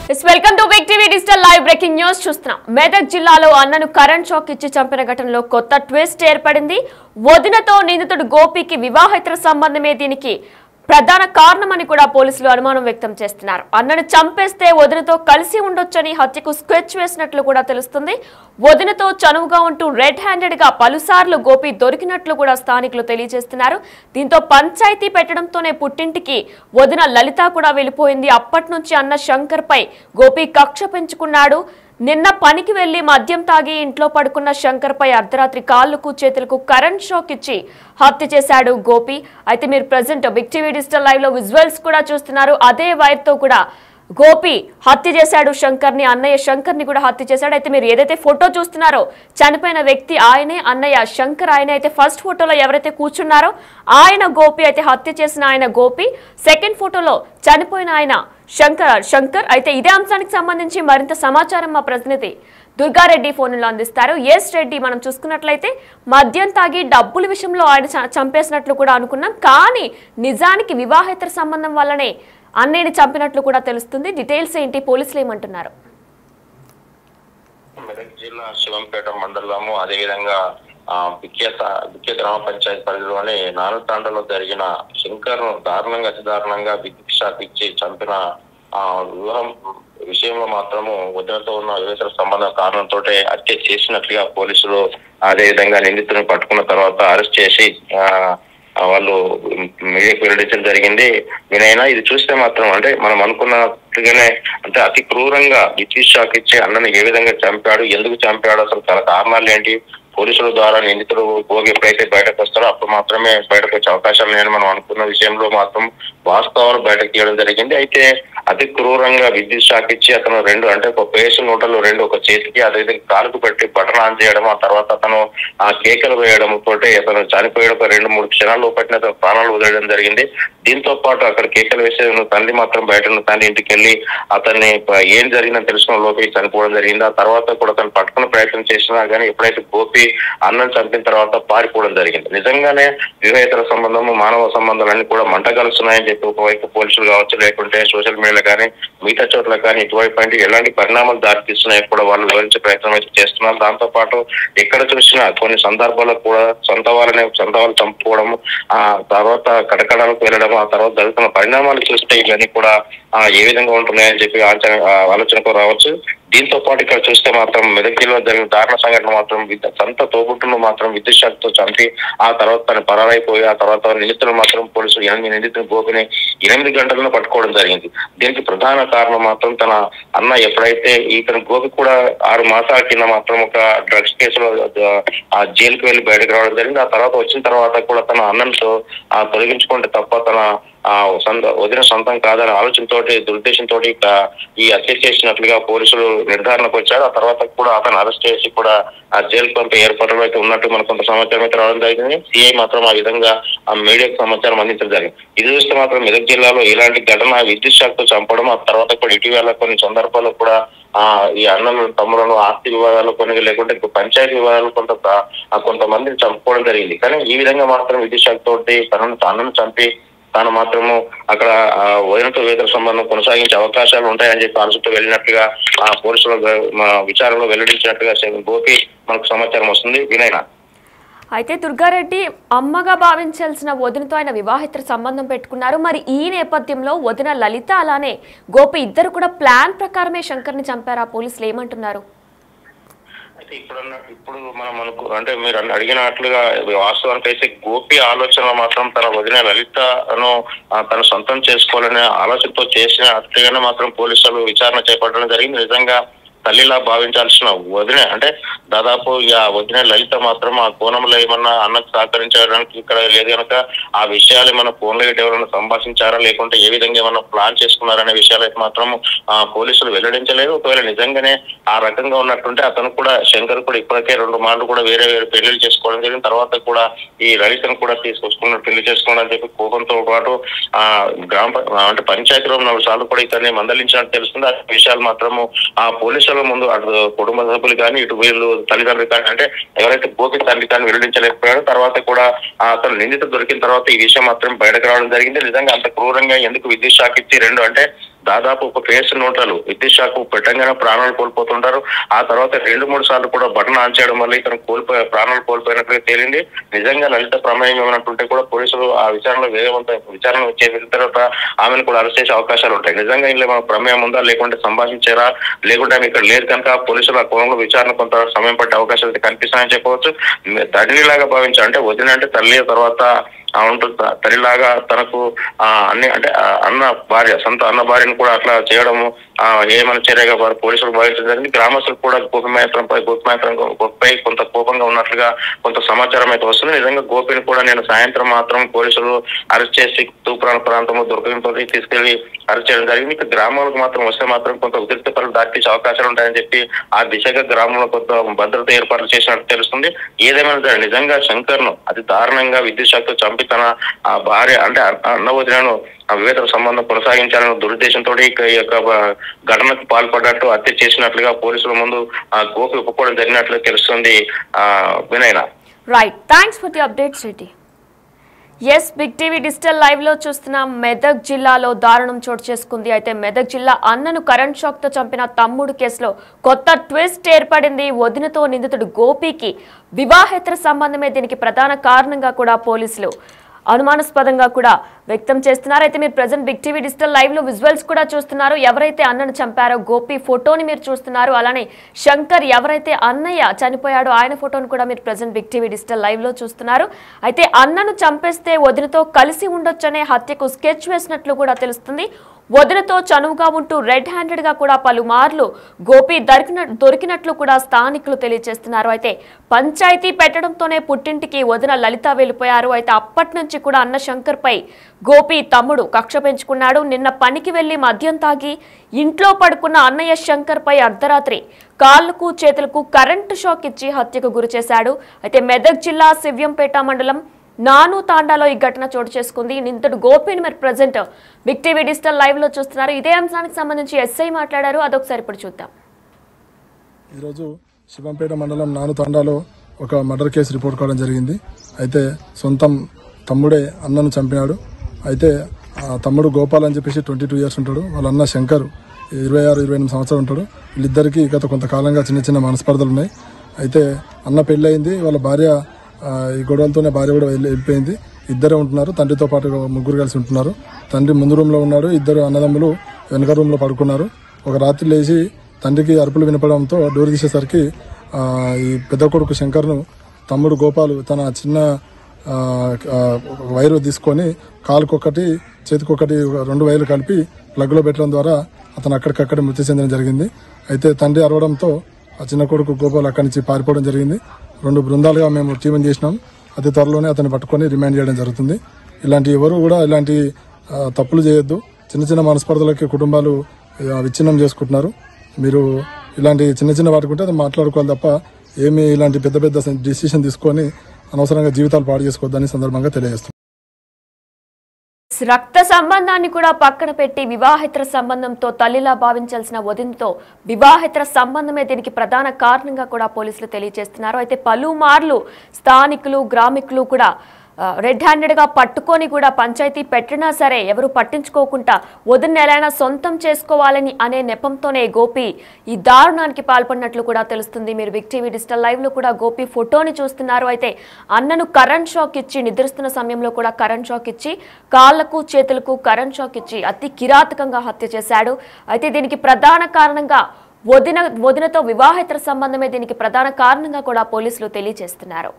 Welcome to Big TV digital live breaking news చూస్తున్నాం. మెదక్ జిల్లాలో అన్నను కరెంట్ షాక్ ఇచ్చి చంపిన ఘటనలో కొత్త ట్విస్ట్ ఏర్పడింది. వదినతో నిందితుడు గోపికి వివాహేతర సంబంధమే దీనికి ప్రధాన కారణమని కూడా పోలీసులు అనుమానం వ్యక్తం చేస్తున్నారు. అన్నను చంపేస్తే వదినతో కలిసి ఉండొచ్చని హత్యకు స్కెచ్ వేసినట్లు కూడా తెలుస్తుంది. వదినతో చనువుగా ఉంటూ రెడ్ హ్యాండెడ్ గా పలుసార్లు గోపి దొరికినట్లు కూడా స్థానికులు తెలియజేస్తున్నారు. దీంతో పంచాయతీ పెట్టడంతోనే పుట్టింటికి వదిన లలిత కూడా వెళ్లిపోయింది. అప్పటి నుంచి అన్న శంకర్ పై గోపి కక్ష పెంచుకున్నాడు. నిన్న పనికి వెళ్లి మద్యం తాగి ఇంట్లో పడుకున్న శంకర్ పై అర్ధరాత్రి కాళ్లకు చేతులకు కరెంట్ షాక్ ఇచ్చి హత్య చేశాడు గోపి. అయితే మీరు present Big TV digital live లో విజువల్స్ కూడా చూస్తున్నారు. అదే వైర్ తో కూడా గోపి హత్య చేశాడు శంకర్ ని, అన్నయ్య శంకర్ ని కూడా హత్య చేశాడు. అయితే మీరు ఏదైతే ఫోటో చూస్తున్నారో చనిపోయిన వ్యక్తి ఆయనే, అన్నయ్య శంకర్ ఆయన. అయితే ఫస్ట్ ఫోటోలో ఎవరైతే కూర్చున్నారో ఆయన గోపి, అయితే హత్య చేసిన ఆయన గోపి. సెకండ్ ఫోటోలో చనిపోయిన ఆయన శంకర్. అయితే ఇదే అంశానికి సంబంధించి మరింత సమాచారం మా ప్రతినిధి దుర్గారెడ్డి ఫోన్లో అందిస్తారు. ఎస్ రెడ్డి, మనం చూసుకున్నట్లయితే మద్యం తాగి డబ్బుల విషయంలో ఆయన చంపేసినట్లు కూడా అనుకున్నాం, కానీ నిజానికి వివాహేతర సంబంధం వల్లనే అన్నయ్యని చంపినట్లు కూడా తెలుస్తుంది. డీటెయిల్స్ ఏంటి, పోలీసులు ఏమంటున్నారు? మెదక్ జిల్లా శివంపేట మండలము, అదేవిధంగా బిక్య గ్రామ పంచాయతీ పరిధిలోని నాలుగుతాండలో జరిగిన శంకర్ ను అతి దారుణంగా విద్యుత్ షాక్ ఇచ్చి చంపిన వివాహం విషయంలో మాత్రము వదినతో ఉన్న వివేచన సంబంధం కారణంతో హత్య చేసినట్లుగా పోలీసులు అదేవిధంగా నిందితులను పట్టుకున్న తర్వాత అరెస్ట్ చేసి వాళ్ళు మీడియాకు వెల్లడించడం జరిగింది. వినైనా ఇది చూస్తే మాత్రం అంటే మనం అనుకున్నట్టుగానే అంటే అతి క్రూరంగా విద్యుత్ షాక్ ఇచ్చి అన్నను ఏ విధంగా చంపాడు, ఎందుకు చంపాడు, అసలు తన కారణాలు ఏంటి, పోలీసుల ద్వారా నిందితులు భోగి ఎప్పుడైతే బయటకు వస్తారో అప్పుడు మాత్రమే బయటకు వచ్చే అవకాశాలు లేని మనం అనుకున్న విషయంలో మాత్రం వాస్తవాలు బయటకు తీయడం జరిగింది. అయితే అతి క్రూరంగా విద్యుత్ షాక్ ఇచ్చి అతను రెండు అంటే ఒక పేషెంట్ నోటలు రెండు ఒక చేతికి అదేవిధంగా కాలుకు పెట్టి బటన్ ఆన్ చేయడం, ఆ తర్వాత అతను ఆ కేకలు వేయడం తోటి అతను చనిపోయడం 2-3 క్షణాలు పట్టిన అతను ప్రాణాలు వదిలేయడం జరిగింది. దీంతో పాటు అక్కడ కేకలు వేసే తండ్రి మాత్రం బయట ఉన్న తండ్రి ఇంటికి వెళ్ళి అతన్ని ఏం జరిగిందని తెలుసుకున్న లోపి చనిపోవడం జరిగింది. ఆ తర్వాత కూడా అతను పట్టుకునే ప్రయత్నం చేసినా కానీ ఎప్పుడైతే గోపి అన్నం చంపిన తర్వాత పారిపోవడం జరిగింది. నిజంగానే వివాహేతర సంబంధము మానవ సంబంధాలన్నీ కూడా మంట కలుస్తున్నాయని చెప్పి ఒకవైపు పోలీసులు కావచ్చు, లేకుంటే సోషల్ మీడియాలో కానీ మిగతా చోట్ల కానీ ఇటువైపు అంటే ఎలాంటి పరిణామాలు దారితీస్తున్నాయో కూడా వాళ్ళు వివరించే ప్రయత్నం అయితే చేస్తున్నారు. దాంతో పాటు ఎక్కడ చూసినా కొన్ని సందర్భాల్లో కూడా సొంత వాళ్ళు చంపుకోవడం, ఆ తర్వాత కటకడాలకు వెళ్ళడం, ఆ తర్వాత జరుగుతున్న పరిణామాలు చూస్తే ఇవన్నీ కూడా ఏ విధంగా ఉంటున్నాయని చెప్పి ఆలోచనకు రావచ్చు. దీంతో పాటు ఇక్కడ చూస్తే మాత్రం మెదక్ జిల్లాలో జరిగిన దారుణ సంఘటన మాత్రం సొంత తోబుట్టును మాత్రం విద్యుత్ షాక్తో చంపి ఆ తర్వాత తను పరారైపోయి ఆ తర్వాత నిందితులు మాత్రం పోలీసులు 8 నిందితులు గోపిని 8 గంటలను పట్టుకోవడం జరిగింది. దీనికి ప్రధాన కారణం మాత్రం తన అన్న ఎప్పుడైతే ఇతను గోపి కూడా 6 మాసాల కింద మాత్రం ఒక డ్రగ్స్ కేసులో ఆ జైలుకు వెళ్ళి బయటకు రావడం జరిగింది. ఆ తర్వాత వచ్చిన తర్వాత కూడా తన అన్నతో తొలగించుకుంటే తప్ప తన వదిన సొంతం కాదనే ఆలోచనతోటి దురుద్దేశంతో ఈ హత్య చేసినట్లుగా పోలీసులు నిర్ధారణకు వచ్చారు. ఆ తర్వాత కూడా అతను అరెస్ట్ చేసి కూడా ఆ జైలు పంపే ఏర్పాట్లు అయితే ఉన్నట్టు మనకు కొంత సమాచారం అయితే రావడం జరిగింది. సిఐ మాత్రం ఆ విధంగా ఆ మీడియాకు సమాచారం అందించడం జరిగింది. ఇది చూస్తే మాత్రం మెదక్ జిల్లాలో ఇలాంటి ఘటన విద్యుత్ షాక్ తో చంపడం, ఆ తర్వాత కూడా ఇటీవల కొన్ని సందర్భాల్లో కూడా ఈ అన్నలు తమ్ములను ఆస్తి వివాదాలు కొన్ని లేకుంటే పంచాయతీ వివాదాలు కొంతమందిని చంపుకోవడం జరిగింది. కానీ ఈ విధంగా మాత్రం విద్యుత్ షాక్ తోటి అన్నను చంపి తాను మాత్రము అక్కడ వదినతో వేతన సంబంధం కొనసాగించే అవకాశాలు ఉంటాయని చెప్పి ఆలోచనతో వెళ్ళినట్టుగా ఆ పోలీసుల విచారణలో వెల్లడించినట్టుగా గోపి మనకు సమాచారం వస్తుంది. వినయన అయితే దుర్గారెడ్డి అమ్మగా భావించాల్సిన వదినతో ఆయన వివాహేతర సంబంధం పెట్టుకున్నారు. మరి ఈ నేపథ్యంలో వదిన లలిత అలానే గోపి ఇద్దరు కూడా ప్లాన్ ప్రకారమే శంకర్ ని చంపారా? పోలీసులు ఏమంటున్నారు? అయితే ఇప్పుడు మనం అంటే మీరు అడిగినట్లుగా వాస్తవానికి అయితే గోపి ఆలోచన మాత్రం తన వదిన లలితను తన సొంతం చేసుకోవాలనే ఆలోచనతో చేసినట్టుగానే మాత్రం పోలీసులు విచారణ చేపట్టడం జరిగింది. నిజంగా తల్లిలా భావించాల్సిన వదిన అంటే దాదాపు వదిన లలిత మాత్రం ఆ కోణంలో ఏమన్నా అన్నకు సహకరించడానికి ఇక్కడ లేదు కనుక ఆ విషయాలు ఏమన్నా ఫోన్లో ఎవరైనా సంభాషించారా లేకుంటే ఏ విధంగా ఏమన్నా ప్లాన్ చేసుకున్నారనే విషయాలు అయితే మాత్రం పోలీసులు వెల్లడించలేదు. ఒకవేళ నిజంగానే ఆ రకంగా ఉన్నట్టుంటే అతను కూడా శంకర్ కూడా ఇప్పటికే 2 మార్లు కూడా వేరే పెళ్లిళ్ళు చేసుకోవడం జరిగింది. తర్వాత కూడా ఈ లలితను కూడా తీసుకొచ్చుకున్నాడు పెళ్లి చేసుకోవడం అని చెప్పి కోపంతో పాటు అంటే పంచాయతీలో 4 సార్లు కూడా ఇతన్ని మందలించినట్టు తెలుస్తుంది. ఆ విషయాలు మాత్రము ఆ పోలీసులు ముందు అటు కుటుంబ సభ్యులు కానీ ఇటు వీళ్ళు తల్లిదండ్రులు కానీ అంటే ఎవరైతే గోపి తండ్రి కానీ వెల్లడించలేకపోయాడో తర్వాత కూడా అతను నిందితులు దొరికిన తర్వాత ఈ విషయం మాత్రం బయటకు రావడం జరిగింది. నిజంగా అంత క్రూరంగా ఎందుకు విద్యుత్ షాక్ ఇచ్చి అంటే దాదాపు ఒక ఫేస్ నోటలు విద్యుత్ షాక్ పెట్టంగానే ప్రాణాలు కోల్పోతుంటారు. ఆ తర్వాత 2-3 సార్లు కూడా బటన్ ఆన్ చేయడం వల్ల ఇతను ప్రాణాలు కోల్పోయినట్లుగా తేలింది. నిజంగా లలిత ప్రమేయం ఏమైనట్టుంటే కూడా పోలీసులు ఆ విచారణలో విచారణ చేసిన తర్వాత ఆమెను కూడా అరెస్ట్ చేసే అవకాశాలు ఉంటాయి. నిజంగా ఇందులో ప్రమేయం ఉందా, లేకుంటే సంభాషించారా, లేకుంటే ఆమె ఇక్కడ లేదు కనుక పోలీసులు ఆ కోణంలో విచారణ కొంత సమయం పట్టే అవకాశాలు అయితే కనిపిస్తాయని చెప్పవచ్చు. తల్లిలాగా భావించారు, అంటే వదిన అంటే తల్లి తర్వాత ఉంటుంది, తల్లిలాగా తనకు అన్ని అంటే అన్న భార్య, సొంత అన్న భార్యను కూడా అట్లా చేయడము ఏమైనా చర్యగా వారు పోలీసులు భావించడం జరిగింది. గ్రామస్తులు కూడా గోపిపై కొంత కోపంగా ఉన్నట్లుగా కొంత సమాచారం అయితే వస్తుంది. నిజంగా గోపిని కూడా నేను సాయంత్రం మాత్రం పోలీసులు అరెస్ట్ చేసి తూప్రాన్ ప్రాంతంలో దొరకడంతో తీసుకెళ్లి అరెస్ట్ చేయడం జరిగింది. ఇక గ్రామాలకు మాత్రం వస్తే మాత్రం కొంత ఉద్రిక్త పనులు దాటించే అవకాశాలు ఉంటాయని చెప్పి ఆ దిశగా గ్రామంలో కొంత భద్రత ఏర్పాట్లు చేసినట్టు తెలుస్తుంది. ఏదేమైనా నిజంగా శంకర్ ను అతి దారుణంగా విద్యుత్ షాక్తో చంపి తన ఆ భార్య అంటే అన్న వదినను వివేక సంబంధం కొనసాగించాలన్న దురుద్దేశంతో ఈ యొక్క ఘటనకు పాల్పడ్డట్టు హత్య చేసినట్లుగా పోలీసుల ముందు గోపి ఒప్పుకోవడం జరిగినట్లు తెలుస్తుంది. వినయన right, thanks for the updates Reddy. Yes, big TV digital live లో చూస్తున్న మెదక్ జిల్లాలో దారుణం చోటు చేసుకుంది. అయితే మెదక్ జిల్లా అన్నను కరెంట్ షాక్ తో చంపిన తమ్ముడు కేసులో కొత్త ట్విస్ట్ ఏర్పడింది. వదినతో నిందితుడు గోపికి వివాహేతర సంబంధమే దీనికి ప్రధాన కారణంగా కూడా పోలీసులు అనుమానాస్పదంగా కూడా వ్యక్తం చేస్తున్నారు. అయితే మీరు present Big TV digital live లో విజువల్స్ కూడా చూస్తున్నారు. ఎవరైతే అన్నను చంపారో గోపి ఫోటోని మీరు చూస్తున్నారు. అలానే శంకర్ ఎవరైతే అన్నయ్య చనిపోయాడో ఆయన ఫోటోని కూడా మీరు present Big TV digital live లో చూస్తున్నారు. అయితే అన్నను చంపేస్తే వదినతో కలిసి ఉండొచ్చనే హత్యకు స్కెచ్ వేసినట్లు కూడా తెలుస్తుంది. వదినతో చనువుగా ఉంటూ రెడ్ హ్యాండెడ్ గా కూడా పలుమార్లు గోపి దొరికినట్లు కూడా స్థానికులు తెలియజేస్తున్నారు. అయితే పంచాయతీ పెట్టడంతోనే పుట్టింటికి వదిన లలిత వెళ్ళిపోయారు. అయితే అప్పటి నుంచి కూడా అన్న శంకర్ పై గోపి తమ్ముడు కక్ష పెంచుకున్నాడు. నిన్న పనికి వెళ్లి మద్యం తాగి ఇంట్లో పడుకున్న అన్నయ్య శంకర్ పై అర్ధరాత్రి కాళ్లకు చేతులకు కరెంటు షాక్ ఇచ్చి హత్యకు గురి చేశాడు. అయితే మెదక్ జిల్లా శివ్యంపేట మండలం నాను తాండాలో ఈ ఘటన చోటు చేసుకుంది. నిందితుడు గోపిని మరి present Big TV digital live లో చూస్తున్నారు. ఇదే అంశానికి సంబంధించి ఎస్ఐ మాట్లాడారు, అదొకసారి ఇప్పుడు చూద్దాం. ఈరోజు శివంపేట మండలం నాను తాండాలో ఒక మర్డర్ కేసు రిపోర్ట్ కావడం జరిగింది. అయితే సొంతం తమ్ముడే అన్నను చంపినాడు. అయితే ఆ తమ్ముడు గోపాల్ అని చెప్పేసి 22 years ఉంటాడు. వాళ్ళ అన్న శంకర్ 26-28 సంవత్సరాలు ఉంటాడు. వీళ్ళిద్దరికీ గత కొంతకాలంగా చిన్న చిన్న మనస్పర్ధలు ఉన్నాయి. అయితే అన్న పెళ్ళయింది, వాళ్ళ భార్య ఈ గొడవలతోనే భార్య కూడా వెళ్ళిపోయింది. ఇద్దరే ఉంటున్నారు, తండ్రితో పాటు ముగ్గురు కలిసి ఉంటున్నారు. తండ్రి ముందు రూమ్ లో ఉన్నాడు, ఇద్దరు అన్నదమ్ములు వెనక రూమ్ లో పడుకున్నారు. ఒక రాత్రి లేచి తండ్రికి అరుపులు వినపడంతో డోర్ తీసేసరికి ఈ పెద్ద కొడుకు శంకర్ను తమ్ముడు గోపాలు తన చిన్న వైరు తీసుకొని కాలుకొకటి చేతికొకటి 2 వైర్లు కలిపి ప్లగ్ లో పెట్టడం ద్వారా అతను అక్కడికక్కడ మృతి చెందడం జరిగింది. అయితే తండ్రి అరవడంతో ఆ చిన్న కొడుకు గోపాల్ అక్కడి నుంచి పారిపోవడం జరిగింది. 2 బృందాలుగా మేము టీం చేసినాం. అతి త్వరలోనే అతన్ని పట్టుకొని రిమాండ్ చేయడం జరుగుతుంది. ఇలాంటి ఎవరు కూడా ఇలాంటి తప్పులు చేయొద్దు. చిన్న చిన్న మనస్పర్ధలకి కుటుంబాలు విచ్ఛిన్నం చేసుకుంటున్నారు. మీరు ఇలాంటి చిన్న చిన్న వాటికి ఉంటే అది మాట్లాడుకోవాలి తప్ప ఏమి ఇలాంటి పెద్ద పెద్ద డిసిషన్ తీసుకొని అనవసరంగా జీవితాలు పాడు చేసుకోవద్దని సందర్భంగా తెలియజేస్తున్నాం. రక్త సంబంధాన్ని కూడా పక్కన పెట్టి వివాహేతర సంబంధంతో తల్లిలా భావించాల్సిన వదినతో వివాహేతర సంబంధమే దీనికి ప్రధాన కారణంగా కూడా పోలీసులు తెలియజేస్తున్నారు. అయితే పలుమార్లు స్థానికులు గ్రామికులు కూడా రెడ్ హ్యాండెడ్ గా పట్టుకొని కూడా పంచాయతీ పెట్టినా సరే ఎవరు పట్టించుకోకుండా వదిన ఎలానా సొంతం చేసుకోవాలని అనే నెపంతోనే గోపి ఈ దారుణానికి పాల్పడినట్లు కూడా తెలుస్తుంది. మీరు బిగ్ టీవీ డిజిటల్ లైవ్ లో కూడా గోపి ఫోటోని చూస్తున్నారు. అయితే అన్నను కరెంట్ షాక్ ఇచ్చి నిద్రిస్తున్న సమయంలో కూడా కరెంట్ షాక్ ఇచ్చి కాళ్లకు చేతులకు కరెంట్ షాక్ ఇచ్చి అతి కిరాతకంగా హత్య చేశాడు. అయితే దీనికి ప్రధాన కారణంగా వదినతో వివాహేతర సంబంధమే దీనికి ప్రధాన కారణంగా కూడా పోలీసులు తెలియజేస్తున్నారు.